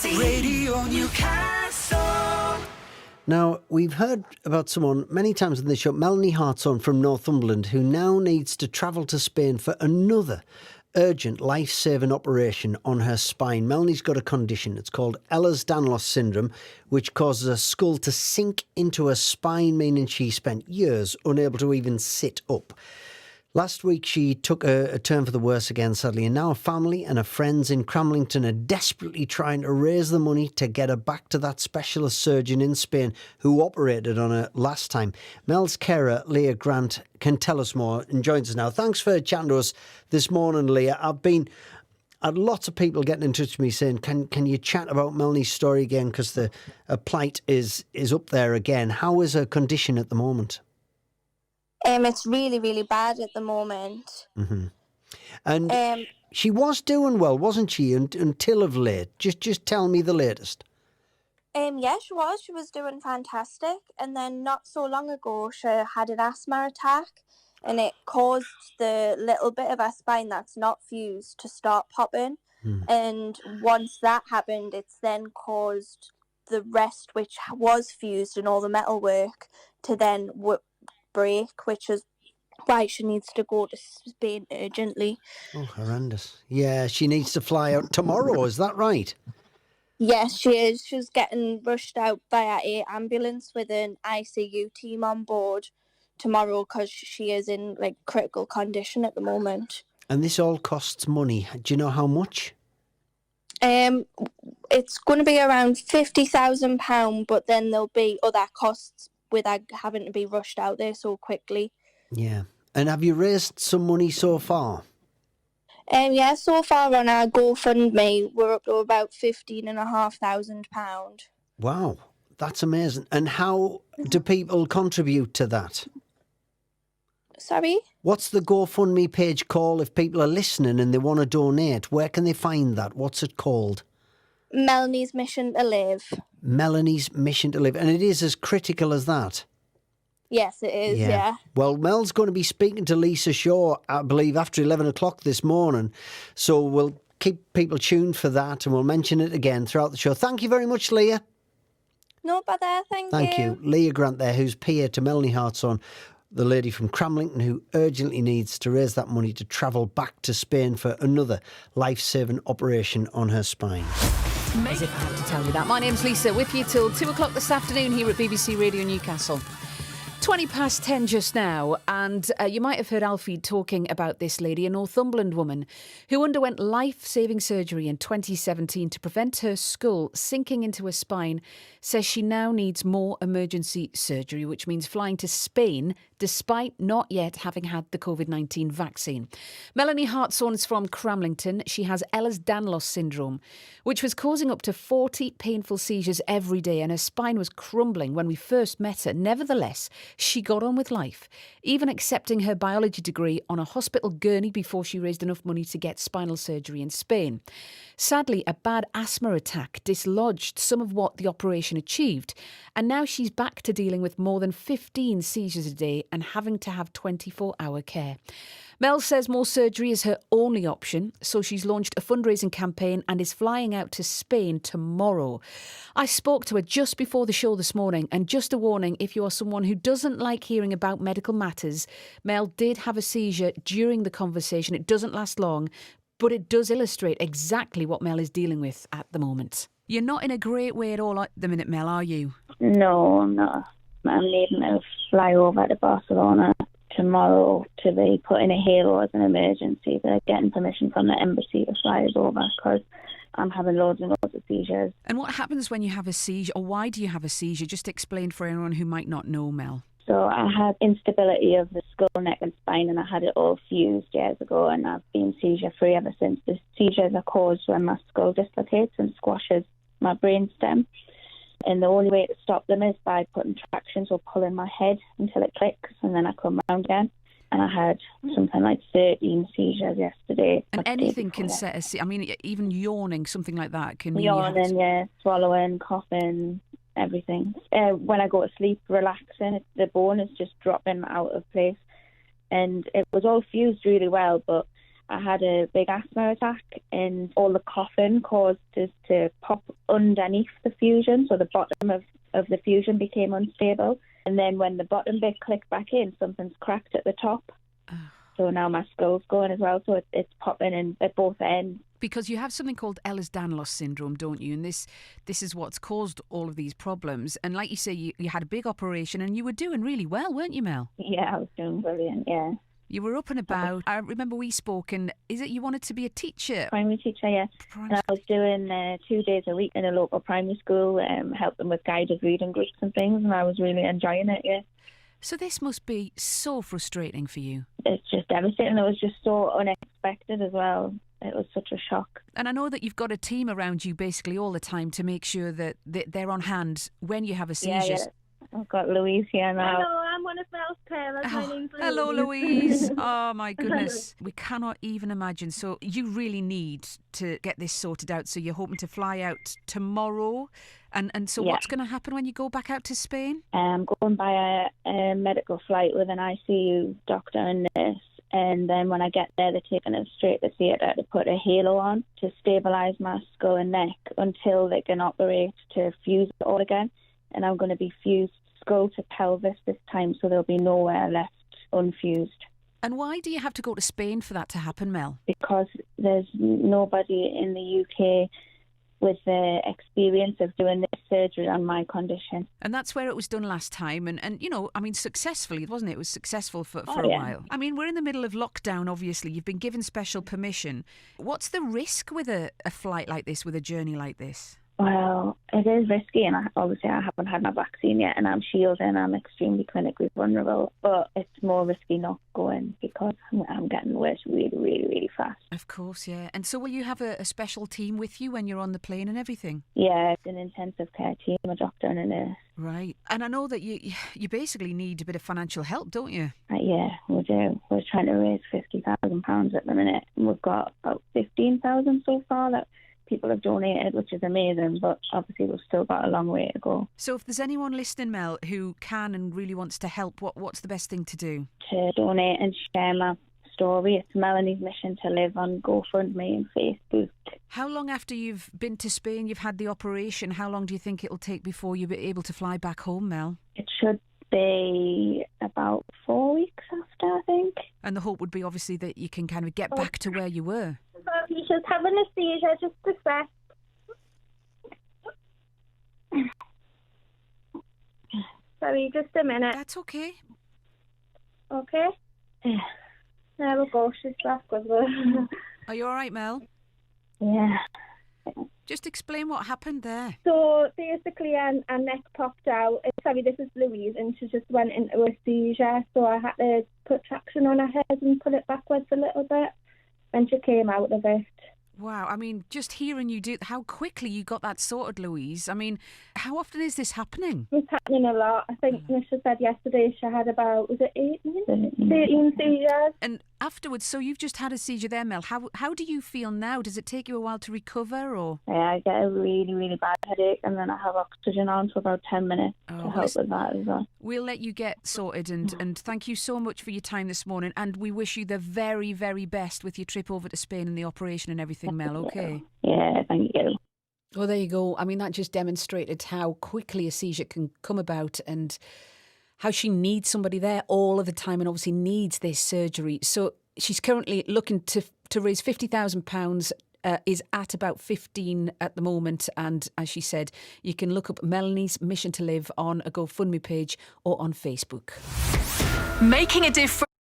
Radio Newcastle. Now, we've heard about someone many times in this show, Melanie Hartson from Northumberland, who now needs to travel to Spain for another urgent life-saving operation on her spine. Melanie's got a condition. It's called Ehlers-Danlos syndrome, which causes her skull to sink into her spine, meaning she spent years unable to even sit up. Last week, she took a turn for the worse again, sadly, and now her family and her friends in Cramlington are desperately trying to raise the money to get her back to that specialist surgeon in Spain who operated on her last time. Mel's carer, Leah Grant, can tell us more and joins us now. Thanks for chatting to us this morning, Leah. I've had lots of people getting in touch with me saying, can you chat about Melanie's story again, because the plight is up there again. How is her condition at the moment? It's really, really bad at the moment. Mm-hmm. And she was doing well, wasn't she, until of late? Just tell me the latest. Yeah, she was. She was doing fantastic. And then not so long ago, she had an asthma attack, and it caused the little bit of her spine that's not fused to start popping. And once that happened, it's then caused the rest, which was fused and all the metalwork, to then break, which is why she needs to go to Spain urgently. Oh, horrendous. Yeah, she needs to fly out tomorrow, is that right? Yes, she is. She's getting rushed out via an ambulance with an ICU team on board tomorrow because she is in critical condition at the moment. And this all costs money. Do you know how much? It's going to be around £50,000, but then there'll be other costs without having to be rushed out there so quickly. Yeah. And have you raised some money so far? Yeah, so far on our GoFundMe, we're up to about £15,500. Wow, that's amazing. And how do people contribute to that? Sorry? What's the GoFundMe page called if people are listening and they want to donate? Where can they find that? What's it called? Melanies Mission to Live. Melanies Mission to Live. And it is as critical as that? Yes, it is, yeah. Well, Mel's going to be speaking to Lisa Shaw, I believe, after 11 o'clock this morning. So we'll keep people tuned for that and we'll mention it again throughout the show. Thank you very much, Leah. No bother, Thank you. Leah Grant there, who's PA to Melanie Hartson, the lady from Cramlington who urgently needs to raise that money to travel back to Spain for another life-saving operation on her spine. As if I have to tell you that. My name's Lisa, with you till 2 o'clock this afternoon here at BBC Radio Newcastle. 20 past 10 just now, and you might have heard Alfie talking about this lady, a Northumberland woman who underwent life-saving surgery in 2017 to prevent her skull sinking into her spine, says she now needs more emergency surgery, which means flying to Spain despite not yet having had the COVID-19 vaccine. Melanie Hartson is from Cramlington. She has Ehlers-Danlos syndrome, which was causing up to 40 painful seizures every day, and her spine was crumbling when we first met her. Nevertheless, she got on with life, even accepting her biology degree on a hospital gurney before she raised enough money to get spinal surgery in Spain. Sadly, a bad asthma attack dislodged some of what the operation achieved, and now she's back to dealing with more than 15 seizures a day and having to have 24-hour care. Mel says more surgery is her only option, so she's launched a fundraising campaign and is flying out to Spain tomorrow. I spoke to her just before the show this morning, and just a warning, if you are someone who doesn't like hearing about medical matters, Mel did have a seizure during the conversation. It doesn't last long, but it does illustrate exactly what Mel is dealing with at the moment. You're not in a great way at all at the minute, Mel, are you? No, I'm not. I'm leaving to fly over to Barcelona tomorrow to be put in a halo as an emergency. They're getting permission from the embassy to fly us over because I'm having loads and loads of seizures. And what happens when you have a seizure, or why do you have a seizure? Just explain for anyone who might not know, Mel. So I had instability of the skull, neck and spine, and I had it all fused years ago, and I've been seizure-free ever since. The seizures are caused when my skull dislocates and squashes my brainstem. And the only way to stop them is by putting traction, so pulling my head until it clicks, and then I come round again. And I had something like 13 seizures yesterday. And anything can set a I mean, even yawning, something like that can mean yawning, yeah, swallowing, coughing, everything. When I go to sleep, relaxing, the bone is just dropping out of place. And it was all fused really well, but I had a big asthma attack, and all the coughing caused us to pop underneath the fusion, so the bottom of the fusion became unstable. And then when the bottom bit clicked back in, something's cracked at the top. So now my skull's going as well, so it's popping in at both ends. Because you have something called Ehlers-Danlos syndrome, don't you? And this is what's caused all of these problems. And like you say, you had a big operation and you were doing really well, weren't you, Mel? Yeah, I was doing brilliant, yeah. You were up and about. I remember we spoke, and is it you wanted to be a teacher? Primary teacher, yeah. And I was doing 2 days a week in a local primary school, helping with guided reading groups and things, and I was really enjoying it, yeah. So this must be so frustrating for you. It's just devastating. It was just so unexpected as well. It was such a shock. And I know that you've got a team around you basically all the time to make sure that they're on hand when you have a seizure. Yeah. I've got Louise here now. Hello, I'm one of Mel's parents. My name's Louise. Hello, Louise. Oh, my goodness. We cannot even imagine. So you really need to get this sorted out. So you're hoping to fly out tomorrow. And so what's going to happen when you go back out to Spain? I'm going by a medical flight with an ICU doctor and nurse. And then when I get there, they're taking us straight to theatre to put a halo on to stabilise my skull and neck until they can operate to fuse it all again. And I'm going to be fused skull to pelvis this time, so there'll be nowhere left unfused. And why do you have to go to Spain for that to happen, Mel? Because there's nobody in the UK with the experience of doing this surgery on my condition. And that's where it was done last time. And you know, I mean, successfully, wasn't it? It was successful for a while. I mean, we're in the middle of lockdown, obviously. You've been given special permission. What's the risk with a flight like this, with a journey like this? Well, it is risky, and obviously I haven't had my vaccine yet, and I'm shielded and I'm extremely clinically vulnerable, but it's more risky not going because I'm getting worse really, really, really fast. Of course, yeah. And so will you have a special team with you when you're on the plane and everything? Yeah, it's an intensive care team, a doctor and a nurse. Right. And I know that you basically need a bit of financial help, don't you? Yeah, we do. We're trying to raise £50,000 at the minute. We've got about 15,000 so far that people have donated, which is amazing, but obviously we've still got a long way to go. So if there's anyone listening, Mel, who can and really wants to help, what's the best thing to do? To donate and share my story. It's Melanies Mission to Live on GoFundMe and Facebook. How long after you've been to Spain, you've had the operation, how long do you think it'll take before you'll be able to fly back home, Mel? It should be about 4 weeks after, I think. And the hope would be obviously that you can kind of get back to where you were. He's just having a seizure, just a sec. Sorry, just a minute. That's okay. Okay? Yeah. There we go, she's back with us. Are you all right, Mel? Yeah. Just explain what happened there. So basically her neck popped out. Sorry, this is Louise, and she just went into a seizure, so I had to put traction on her head and pull it backwards a little bit, and she came out of it. Wow, I mean, just hearing you do how quickly you got that sorted, Louise. I mean, how often is this happening? It's happening a lot. I think Nisha said yesterday she had about, was it 13 seizures? And afterwards, so you've just had a seizure there, Mel. How do you feel now? Does it take you a while to recover, or? Yeah, I get a really, really bad headache, and then I have oxygen on for about 10 minutes to help with that as well. We'll let you get sorted, and thank you so much for your time this morning, and we wish you the very, very best with your trip over to Spain and the operation and everything, Mel, okay? Yeah, thank you. Well, there you go. I mean, that just demonstrated how quickly a seizure can come about and how she needs somebody there all of the time and obviously needs this surgery. So she's currently looking to raise £50,000, is at about 15 at the moment. And as she said, you can look up Melanies Mission to Live on a GoFundMe page or on Facebook. Making a difference.